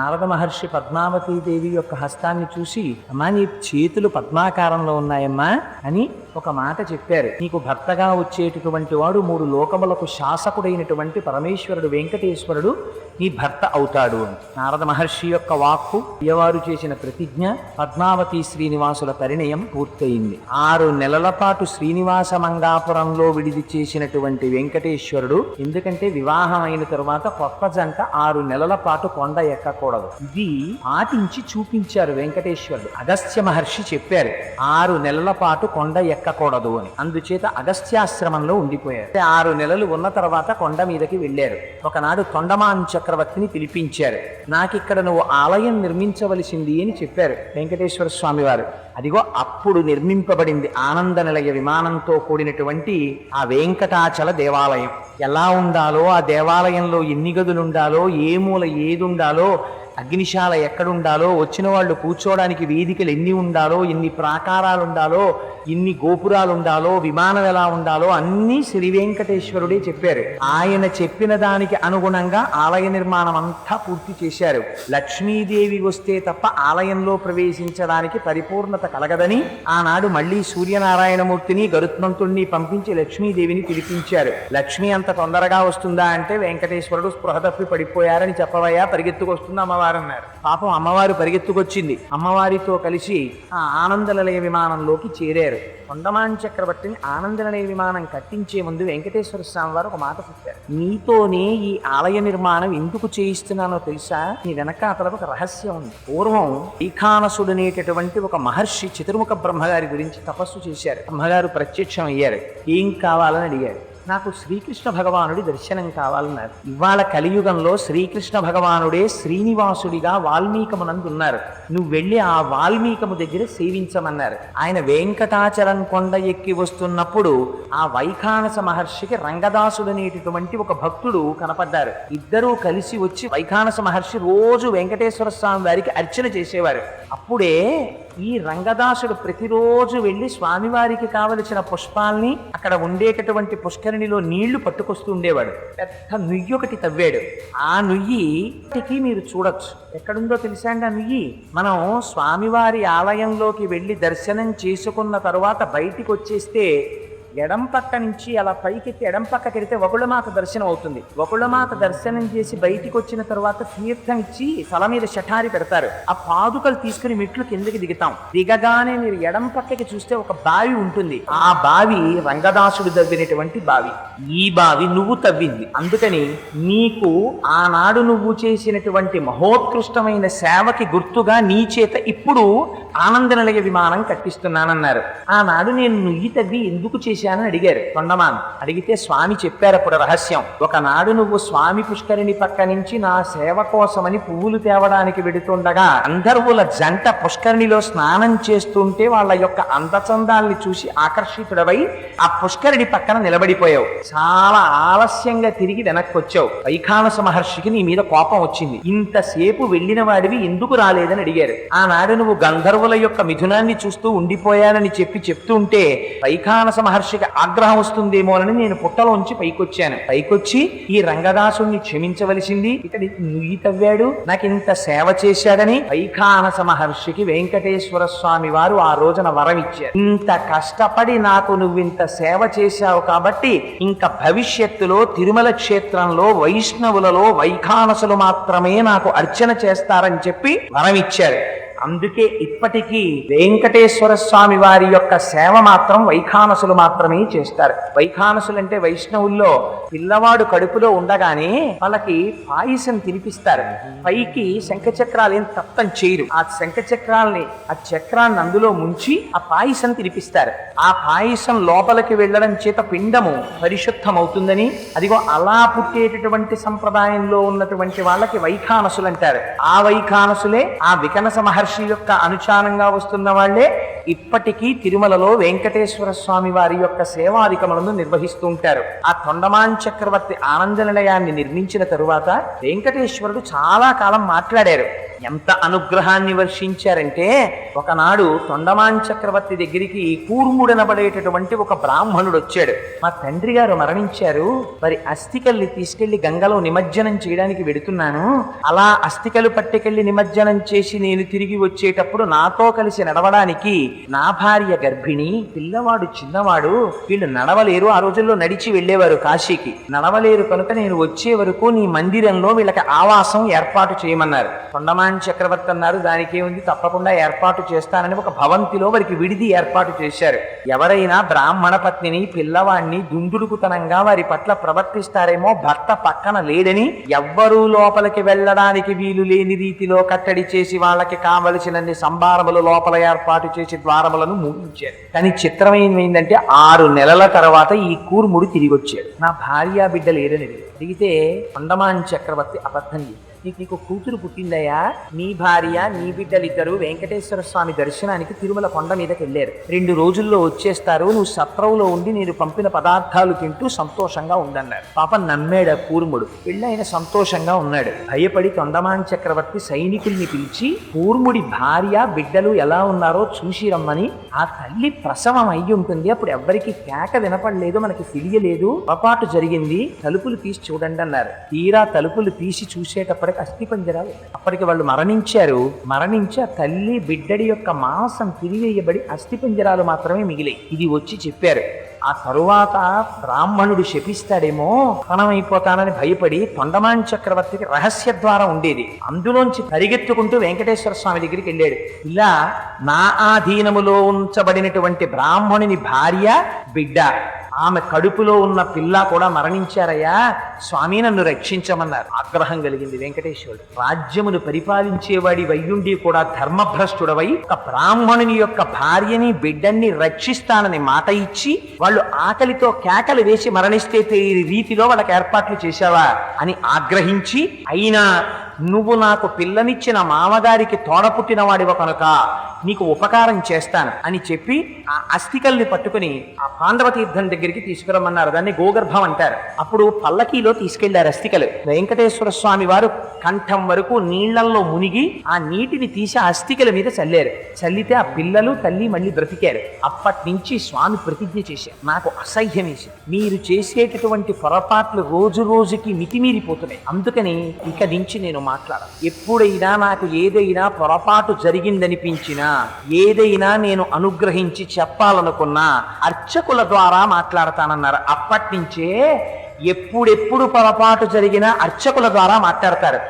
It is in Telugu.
నారద మహర్షి పద్మావతీదేవి యొక్క హస్తాన్ని చూసి, అమ్మా నీ చేతులు పద్మాకారంలో ఉన్నాయమ్మా అని ఒక మాట చెప్పారు. నీకు భర్తగా వచ్చేటటువంటి వాడు 3 లోకములకు శాసకుడైనటువంటి పరమేశ్వరుడు వెంకటేశ్వరుడు నీ భర్త అవుతాడు అని. నారద మహర్షి యొక్క వాక్కు, అయ్యవారు చేసిన ప్రతిజ్ఞ, పద్మావతి శ్రీనివాసుల పరిణయం పూర్తయింది. 6 నెలల పాటు శ్రీనివాస మంగాపురంలో విడిది చేసినటువంటి వెంకటేశ్వరుడు, ఎందుకంటే వివాహం అయిన తరువాత కొత్త జంట 6 నెలల పాటు కొండ ఎక్కకూడదు. ఇది పాటించి చూపించారు వెంకటేశ్వరుడు. అగస్త్య మహర్షి చెప్పారు 6 నెలల పాటు కొండ ఎక్కకూడదు అని. అందుచేత అగస్త్యాశ్రమంలో ఉండిపోయారు. 6 నెలలు ఉన్న తర్వాత కొండ మీదకి వెళ్ళారు. ఒకనాడు తొండమాన్ చక్రవర్తిని పిలిపించారు. నాకిక్కడ నువ్వు ఆలయం నిర్మించవలసింది అని చెప్పారు వెంకటేశ్వర స్వామి వారు. అదిగో అప్పుడు నిర్మింపబడింది ఆనంద నిలయ విమానంతో కూడినటువంటి ఆ వెంకటాచల దేవాలయం. ఎలా ఉండాలో, ఆ దేవాలయంలో ఎన్ని గదులు ఉండాలో, ఏ మూల ఏది ఉండాలో, అగ్నిశాల ఎక్కడుండాలో, వచ్చిన వాళ్ళు కూర్చోవడానికి వేదికలు ఎన్ని ఉండాలో, ఎన్ని ప్రాకారాలు ఉండాలో, ఎన్ని గోపురాలు ఉండాలో, విమానం ఎలా ఉండాలో అన్నీ శ్రీ వెంకటేశ్వరుడే చెప్పారు. ఆయన చెప్పిన దానికి అనుగుణంగా ఆలయ నిర్మాణం అంతా పూర్తి చేశారు. లక్ష్మీదేవి వస్తే తప్ప ఆలయంలో ప్రవేశించడానికి పరిపూర్ణత కలగదని ఆనాడు మళ్ళీ సూర్యనారాయణమూర్తిని గరుత్మంతుణ్ణి పంపించి లక్ష్మీదేవిని పిలిపించారు. లక్ష్మి అంత తొందరగా వస్తుందా అంటే వెంకటేశ్వరుడు స్పృహ తప్పి పడిపోయారని చెప్పవయ్యా, పరిగెత్తుకొస్తుంది అమ్మవారు అన్నారు. పాపం అమ్మవారు పరిగెత్తుకొచ్చింది. అమ్మవారితో కలిసి ఆ ఆనందనిలయ విమానంలోకి చేరారు. తొండమాన్ చక్రవర్తిని ఆనందనిలయ విమానం కట్టించే ముందు వెంకటేశ్వర స్వామి వారు ఒక మాట చెప్పారు. నీతోనే ఈ ఆలయ నిర్మాణం ఎందుకు చేయిస్తున్నానో తెలుసా? నీ వెనకాతలకు ఒక రహస్యం ఉంది. పూర్వం ఈఖానసుడు అనేటటువంటి ఒక మహర్షి చతుర్ముఖ బ్రహ్మగారి గురించి తపస్సు చేశారు. బ్రహ్మగారు ప్రత్యక్షం అయ్యారు. ఏం కావాలని అడిగారు. నాకు శ్రీకృష్ణ భగవానుడి దర్శనం కావాలన్నారు. ఇవాళ కలియుగంలో శ్రీకృష్ణ భగవానుడే శ్రీనివాసుడిగా వాల్మీకమునందున్నారు. నువ్వు వెళ్ళి ఆ వాల్మీకము దగ్గర సేవించమన్నారు. ఆయన వెంకటాచలం కొండ ఎక్కి వస్తున్నప్పుడు ఆ వైఖానస మహర్షికి రంగదాసుడు అనేటటువంటి ఒక భక్తుడు కనపడ్డారు. ఇద్దరూ కలిసి వచ్చి వైఖానస మహర్షి రోజు వెంకటేశ్వర స్వామి వారికి అర్చన చేసేవారు. అప్పుడే ఈ రంగదాసుడు ప్రతిరోజు వెళ్ళి స్వామివారికి కావలసిన పుష్పాల్ని, అక్కడ ఉండేటటువంటి పుష్కరిణిలో నీళ్లు పట్టుకొస్తూ ఉండేవాడు. పెద్ద నుయ్యి ఒకటి తవ్వాడు. ఆ నుయ్యికి మీరు చూడొచ్చు. ఎక్కడుందో తెలుసా అండి ఆ నుయ్యి? మనం స్వామివారి ఆలయంలోకి వెళ్ళి దర్శనం చేసుకున్న తరువాత బయటికి వచ్చేస్తే ఎడం పక్క నుంచి అలా పైకెత్తి ఎడం పక్కకి వెళితే వకుళమాత దర్శనం అవుతుంది. వకుళమాత దర్శనం చేసి బయటికి వచ్చిన తర్వాత తీర్థం ఇచ్చి తల మీద షఠారి పెడతారు. ఆ పాదుకలు తీసుకుని మెట్లు కిందకి దిగుతాం. దిగగానే మీరు ఎడం పక్కకి చూస్తే ఒక బావి ఉంటుంది. ఆ బావి రంగదాసుడు తవ్వినటువంటి బావి. ఈ బావి నువ్వు తవ్వింది. అందుకని నీకు ఆనాడు నువ్వు చేసినటువంటి మహోత్కృష్టమైన సేవకి గుర్తుగా నీ చేత ఇప్పుడు ఆనందనిలయ విమానం కట్టిస్తున్నానన్నారు. ఆనాడు నేను నుయ్యి తవ్వి ఎందుకు చేశానని అడిగారు తొండమాన్. అడిగితే స్వామి చెప్పారు అప్పుడు రహస్యం. ఒకనాడు నువ్వు స్వామి పుష్కరిణి పక్క నుంచి నా సేవ కోసమని పువ్వులు తేవడానికి వెడుతుండగా గంధర్వుల జంట పుష్కరిణిలో స్నానం చేస్తుంటే వాళ్ళ యొక్క అందచందాల్ని చూసి ఆకర్షితుడవై ఆ పుష్కరిణి పక్కన నిలబడిపోయావు. చాలా ఆలస్యంగా తిరిగి వెనక్కి వచ్చావు. వైఖానస మహర్షికి నీ మీద కోపం వచ్చింది. ఇంతసేపు వెళ్ళిన వాడివి ఎందుకు రాలేదని అడిగారు. ఆనాడు నువ్వు గంధర్వుల యొక్క మిథునాన్ని చూస్తూ ఉండిపోయానని చెప్తూ ఉంటే వైఖానస మహర్షికి ఆగ్రహం వస్తుందేమోనని నేను పుట్టలోంచి పైకొచ్చాను. పైకొచ్చి ఈ రంగదాసుని క్షమించవలసింది, ఇతడి నుయ్యి తవ్వాడు, నాకు ఇంత సేవ చేశాడని వైఖానస మహర్షికి వెంకటేశ్వర స్వామి వారు ఆ రోజున వరం ఇచ్చారు. ఇంత కష్టపడి నాకు నువ్వింత సేవ చేశావు కాబట్టి ఇంకా భవిష్యత్తులో తిరుమల క్షేత్రంలో వైష్ణవులలో వైఖానసులు మాత్రమే నాకు అర్చన చేస్తారని చెప్పి వరం ఇచ్చారు. అందుకే ఇప్పటికీ వెంకటేశ్వర స్వామి వారి యొక్క సేవ మాత్రం వైఖానసులు మాత్రమే చేస్తారు. వైఖానసులు అంటే వైష్ణవుల్లో పిల్లవాడు కడుపులో ఉండగానే వాళ్ళకి పాయసం తినిపిస్తారు. పైకి శంఖచక్రాలు ఏం తప్పం చేయరు. ఆ శంఖచక్రాల్ని, ఆ చక్రాన్ని అందులో ముంచి ఆ పాయసం తినిపిస్తారు. ఆ పాయసం లోపలికి వెళ్ళడం చేత పిండము పరిశుద్ధమవుతుందని, అదిగో అలా పుట్టేటటువంటి సంప్రదాయంలో ఉన్నటువంటి వాళ్ళకి వైఖానసులు అంటారు. ఆ వైఖానసులే ఆ వికనస మహర్షి యొక్క అనుచారంగా వస్తున్న వాళ్లే ఇప్పటికీ తిరుమలలో వెంకటేశ్వర స్వామి వారి యొక్క సేవాధికములను నిర్వహిస్తూ ఉంటారు. ఆ తొండమాన్ చక్రవర్తి ఆనంద నిలయాన్ని నిర్మించిన తరువాత వెంకటేశ్వరుడు చాలా కాలం మాట్లాడారు. ఎంత అనుగ్రహాన్ని వర్షించారంటే, ఒకనాడు తొండమాన్ చక్రవర్తి దగ్గరికి కూర్ముడనబడేటటువంటి ఒక బ్రాహ్మణుడు వచ్చాడు. మా తండ్రి గారు మరణించారు, మరి అస్థికల్ని తీసుకెళ్లి గంగలో నిమజ్జనం చేయడానికి వెడుతున్నాను. అలా అస్థికలు పట్టుకెళ్లి నిమజ్జనం చేసి నేను తిరిగి వచ్చేటప్పుడు నాతో కలిసి నడవడానికి నా భార్య గర్భిణి, పిల్లవాడు చిన్నవాడు, వీళ్ళు నడవలేరు. ఆ రోజుల్లో నడిచి వెళ్ళేవారు కాశీకి. నడవలేరు కనుక నేను వచ్చే వరకు నీ మందిరంలో వీళ్ళకి ఆవాసం ఏర్పాటు చేయమన్నారు. తొండమాన్ చక్రవర్తి అన్నారు, దానికేముంది, తప్పకుండా ఏర్పాటు చేస్తానని ఒక భవంతిలో వారికి విడిది ఏర్పాటు చేశారు. ఎవరైనా బ్రాహ్మణ పత్నిని, పిల్లవాడిని దుందుడుకుతనంగా వారి పట్ల ప్రవర్తిస్తారేమో, భర్త పక్కన లేడని ఎవ్వరూ లోపలికి వెళ్ళడానికి వీలు లేని రీతిలో కట్టడి చేసి వాళ్ళకి కావలసినన్ని సంభారములు లోపల ఏర్పాటు చేసి ద్వారములను మూయించారు. కానీ చిత్రమైందంటే 6 నెలల తర్వాత ఈ కూర్ముడు తిరిగి వచ్చాడు. నా భార్య బిడ్డ లేరని అడిగితే తొండమాన్ చక్రవర్తి అబద్ధం చేశాడు. నీకు కూతురు పుట్టిందయ్యా, నీ భార్య నీ బిడ్డలిద్దరూ వెంకటేశ్వర స్వామి దర్శనానికి తిరుమల కొండ మీదకి వెళ్ళారు. 2 రోజుల్లో వచ్చేస్తారు, నువ్వు సత్రంలో ఉండి నేను పంపిన పదార్థాలు తింటూ సంతోషంగా ఉండన్నారు. పాపం నమ్మాడు కూర్ముడు. పెళ్ళైన సంతోషంగా ఉన్నాడు. భయపడి తొండమాన్ చక్రవర్తి సైనికుల్ని పిలిచి కూర్ముడి భార్య బిడ్డలు ఎలా ఉన్నారో చూసి రమ్మని, ఆ తల్లి ప్రసవం అయ్యి ఉంటుంది, అప్పుడు ఎవ్వరికి కేక వినపడలేదు, మనకి తెలియలేదు, పొరపాటు జరిగింది, తలుపులు తీసి చూడండి అన్నారు. తీరా తలుపులు తీసి చూసేటప్పుడు అస్థిపంజరాలు. అప్పటికి వాళ్ళు మరణించి ఆ తల్లి బిడ్డడి యొక్క మాంసం తిరివేయబడి అస్థిపంజరాలు మాత్రమే మిగిలాయి. ఇది వచ్చి చెప్పారు. ఆ తరువాత బ్రాహ్మణుడు శపిస్తాడేమో, పణమైపోతానని భయపడి తొండమాన్ చక్రవర్తికి రహస్య ద్వారం ఉండేది, అందులోంచి పరిగెత్తుకుంటూ వెంకటేశ్వర స్వామి దగ్గరికి వెళ్ళాడు. ఇలా నా ఆధీనములో ఉంచబడినటువంటి బ్రాహ్మణుని భార్య బిడ్డ, ఆమె కడుపులో ఉన్న పిల్ల కూడా మరణించారయ్యా, స్వామి నన్ను రక్షించమన్నారు. ఆగ్రహం కలిగింది వెంకటేశ్వరుడు. రాజ్యమును పరిపాలించేవాడి వయ్యుండి కూడా ధర్మభ్రష్టుడవై ఒక బ్రాహ్మణుని యొక్క భార్యని బిడ్డన్ని రక్షిస్తానని మాట ఇచ్చి వాళ్ళు ఆకలితో కేకలు వేసి మరణిస్తే ఈ రీతిలో వాళ్ళకి ఏర్పాట్లు చేశావా అని ఆగ్రహించి, అయినా నువ్వు నాకు పిల్లనిచ్చిన మామగారికి తోడపుట్టిన వాడివ కనుక నీకు ఉపకారం చేస్తాను అని చెప్పి ఆ అస్థికల్ని పట్టుకుని ఆ పాండవ తీర్థం దగ్గరికి తీసుకురమ్మన్నారు. దాన్ని గోగర్భం అంటారు. అప్పుడు పల్లకీలో తీసుకెళ్లారు అస్థికలు. వెంకటేశ్వర స్వామి వారు కంఠం వరకు నీళ్లలో మునిగి ఆ నీటిని తీసి ఆ అస్థికల మీద చల్లారు. చల్లితే ఆ పిల్లలు తల్లి మళ్ళీ బ్రతికారు. అప్పటి నుంచి స్వామి ప్రతిజ్ఞ చేశారు, నాకు అసహ్యం వేసి మీరు చేసేటటువంటి పొరపాట్లు రోజు రోజుకి మితిమీరిపోతున్నాయి, అందుకని ఇక నుంచి నేను మాట్లాడాలి. ఎప్పుడైనా నాకు ఏదైనా పొరపాటు జరిగిందనిపించినా, ఏదైనా నేను అనుగ్రహించి చెప్పాలనుకున్నా అర్చకుల ద్వారా మాట్లాడతానన్నారు. అప్పటి నుంచే ఎప్పుడెప్పుడు పొరపాటు జరిగినా అర్చకుల ద్వారా మాట్లాడతారు.